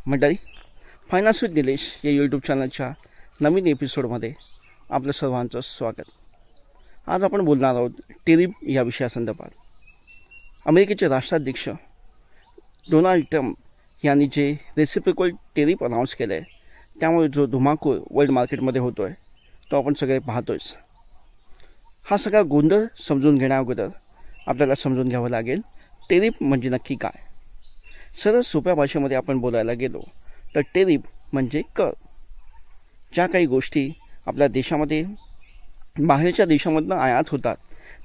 मंडळी, finance with Nilesh या YouTube चॅनलच्या नवीन एपिसोडमध्ये आपलं सर्वांचं स्वागत. आज आपण बोलणार आहोत टेरिफ या विषयासंदर्भात. अमेरिकेचे राष्ट्राध्यक्ष डोनाल्ड ट्रम्प यांनी जे रेसिप्रोकल टेरिफ अनाऊन्स केलं आहे, त्यामुळे जो धुमाकूळ वर्ल्ड मार्केटमध्ये होतो आहे तो आपण सगळे पाहतोयच. हा सगळा गोंधळ समजून घेण्याअगोदर आपल्याला समजून घ्यावं लागेल टेरिफ म्हणजे नक्की काय. सरळ सोप्या भाषेमध्ये आपण बोलायला गेलो तर टेरिफ म्हणजे कर. ज्या काही गोष्टी आपल्या देशामध्ये बाहेरच्या देशामधून आयात होतात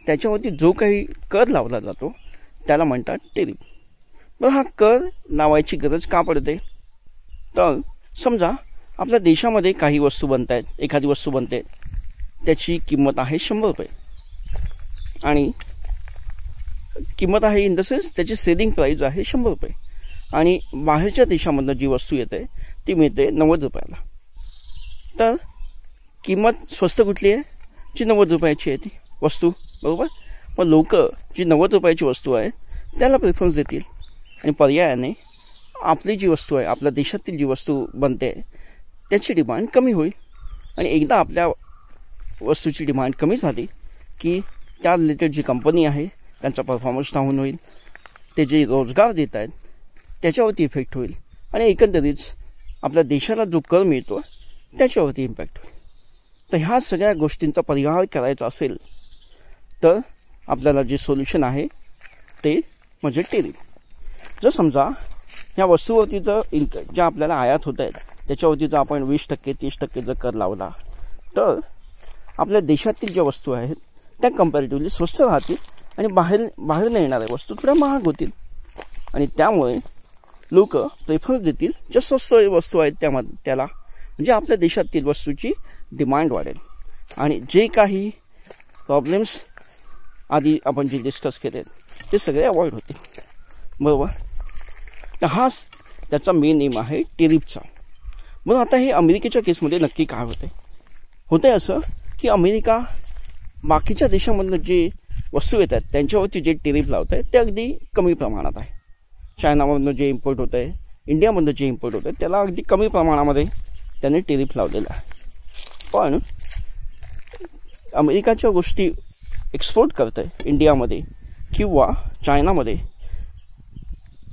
त्याच्यावरती जो काही कर लावला जातो त्याला म्हणतात टेरिफ. बरं, हा कर लावायची गरज का पडते? तर समजा आपल्या देशामध्ये काही वस्तू बनत आहेत, एखादी वस्तू बनते, त्याची किंमत आहे 100 रुपये आणि किंमत आहे इन द सेन्स त्याची सेलिंग प्राईज आहे 100 रुपये आणि बाहेरच्या देशामधून जी वस्तू येते ती मिळते 90 रुपयाला. तर किंमत स्वस्त कुठली आहे? जी 90 रुपयाची आहे ती वस्तू, बरोबर. मग लोक जी 90 रुपयाची वस्तू आहे त्याला प्रेफरन्स देतील आणि पर्यायाने आपली जी वस्तू आहे, आपल्या देशातील जी वस्तू बनते त्याची डिमांड कमी होईल. आणि एकदा आपल्या वस्तूची डिमांड कमी झाली की त्या रिलेटेड जी कंपनी आहे त्यांचा परफॉर्मन्स डाऊन होईल, ते जे रोजगार देत आहेत त्याच्यावरती इफेक्ट होईल आणि एकंदरीत आपल्या देशाला जो कर मिळतो त्याच्यावरती इम्पॅक्ट होईल. तर ह्या सगळ्या गोष्टींचा परिहार करायचा असेल तर आपल्याला जे सोल्युशन आहे ते म्हणजे टेरिफ. जर समजा ह्या वस्तूवरती ज्या आपल्याला आयात होत आहेत त्याच्यावरती जर आपण 20%, 30% जर कर लावला तर आपल्या देशातील ज्या वस्तू आहेत त्या कंपॅरेटिव्हली स्वस्त राहतील आणि बाहेर येणाऱ्या वस्तू थोड्या महाग होतील आणि त्यामुळे लोक प्रेफरन्स देतील ज्या स्वस्त वस्तू आहेत त्याला, म्हणजे आपल्या देशातील वस्तूची डिमांड वाढेल आणि जे काही प्रॉब्लेम्स आधी आपण जे डिस्कस केले ते सगळे अवॉइड होतील, बरोबर. तर हाच त्याचा मेन एम आहे टेरिफचा. मग आता हे अमेरिकेच्या केसमध्ये नक्की काय होते असं की अमेरिका बाकीच्या देशामधून जे वस्तू येतात त्यांच्यावरती जे टेरिफ लावत आहे ते अगदी कमी प्रमाणात आहे. चायनामधून जे इम्पोर्ट होतं आहे, इंडियामधून जे इम्पोर्ट होतं आहे त्याला अगदी कमी प्रमाणामध्ये त्याने टेरिफ लावलेला आहे. पण अमेरिकाच्या गोष्टी एक्सपोर्ट करत आहे इंडियामध्ये किंवा चायनामध्ये,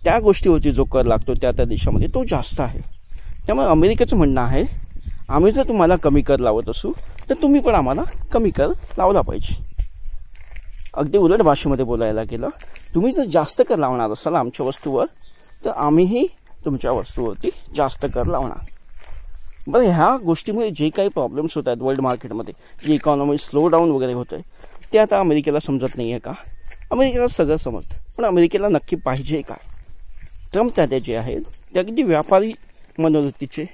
त्या गोष्टीवरती जो कर लागतो त्या देशामध्ये तो जास्त आहे. त्यामुळे अमेरिकेचं म्हणणं आहे आम्ही जर तुम्हाला कमी कर लावत असू तर तुम्ही पण आम्हाला कमी कर लावला पाहिजे. अगदी उलट भाषेमध्ये बोलायला गेलं, तुम्ही जर जास्त कर लावणार असाल आमच्या वस्तूवर तर आम्हीही तुमच्या वस्तूवरती जास्त कर लावणार. बरं, ह्या गोष्टीमुळे जे काही प्रॉब्लेम्स होत आहेत वर्ल्ड मार्केटमध्ये, जी इकॉनॉमी स्लो डाऊन वगैरे होतं आहे ते आता अमेरिकेला समजत नाही आहे का? अमेरिकेला सगळं समजतं, पण अमेरिकेला नक्की पाहिजे काय? ट्रम्प त्याचे जे आहेत ते अगदी व्यापारी मनोवृत्तीचे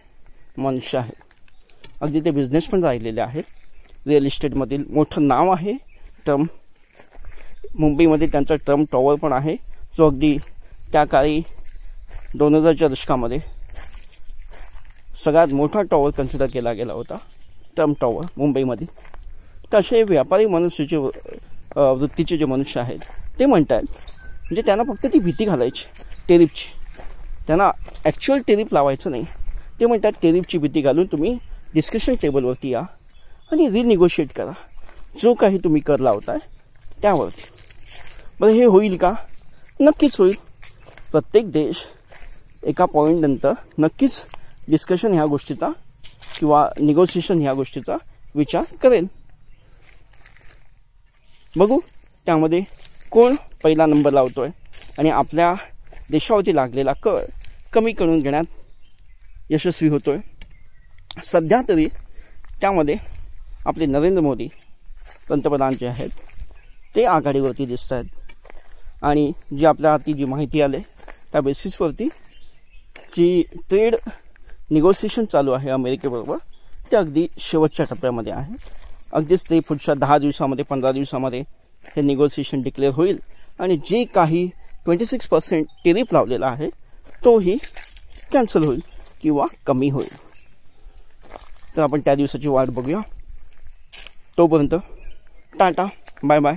मनुष्य आहेत. अगदी ते बिझनेस पण राहिलेले आहेत. रिअल इस्टेटमधील मोठं नाव आहे ट्रम्प. मुंबईमध्ये त्यांचा ट्रम्प टॉवर पण आहे, जो अगदी त्या काळी 2000च्या दशकामध्ये सगळ्यात मोठा टॉवर कन्सिडर केला गेला होता, ट्रम्प टॉवर मुंबईमध्ये. तर असे व्यापारी मनुष्याचे वृत्तीचे जे मनुष्य आहेत ते म्हणतात, म्हणजे त्यांना फक्त ती भीती घालायची टेरिफची, त्यांना ॲक्च्युअल टेरिफ लावायचं नाही. ते म्हणतात टेरिफची भीती घालून तुम्ही डिस्कशन टेबलवरती या आणि रिनिगोशिएट करा जो काही तुम्ही कर लावताय त्यावरती. बरं, हे होईल का? नक्कीच होईल. प्रत्येक देश एका पॉईंटनंतर नक्कीच डिस्कशन ह्या गोष्टीचा किंवा निगोसिएशन ह्या गोष्टीचा विचार करेल. बघू त्यामध्ये कोण पहिला नंबर लावतो आहे आणि आपल्या देशावरती लागलेला कर कमी करून घेण्यात यशस्वी होतो आहे. सध्या तरी त्यामध्ये आपले नरेंद्र मोदी पंतप्रधान जे आहेत ते आघाडीवरती दिसत आहेत आणि जी आपल्या हाती जी माहिती आली त्या बेसिसवरती जी ट्रेड निगोसिएशन चालू आहे अमेरिकेबरोबर ते अगदी शेवटच्या टप्प्यामध्ये आहे. अगदीच ते पुढच्या 10 दिवसामध्ये 15 दिवसामध्ये हे निगोसिएशन डिक्लेअर होईल आणि जे काही 26% टेरिफ लावलेला आहे तोही कॅन्सल होईल किंवा कमी होईल. तर आपण त्या दिवसाची वाट बघूया. तोपर्यंत टाटा, बाय बाय.